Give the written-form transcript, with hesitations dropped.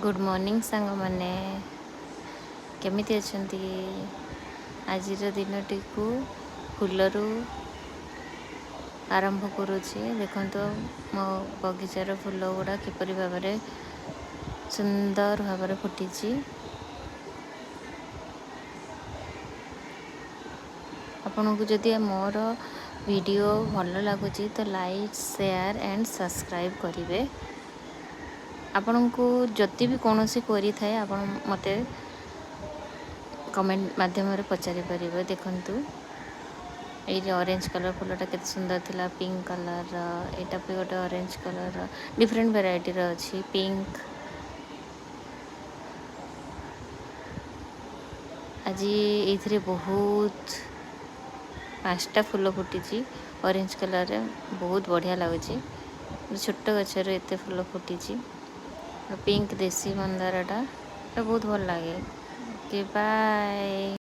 Good morning सांग मैंने केमिति अछंती। आज दिनटी को फूलरू आरंभ करुच्ची। देखो मो बगीचार फूल गुड़ा किपरि भाव में सुंदर भाव में फुटी। आपन को जदि मोर वीडियो भल लगुच तो लाइक शेयर एंड सब्सक्राइब करेंगे। आपण को जति भी कौन सी क्वेरी थाए आपण मते कमेंट माध्यम पचारि पारे। देखंतु ये ऑरेंज कलर फूलटा केते सुंदर थिला, पिंक कलर एटा पे गोटे ऑरेंज कलर डिफरेंट वेराइटी रो अछि। पिंक आज ये बहुत 5टा फूल फुटी ऑरेंज कलर रे बहुत बढ़िया लगुच। छोट गचर एत फूल फुटी। पिंक देसी मंदारटा बहुत भल लगे। बाय।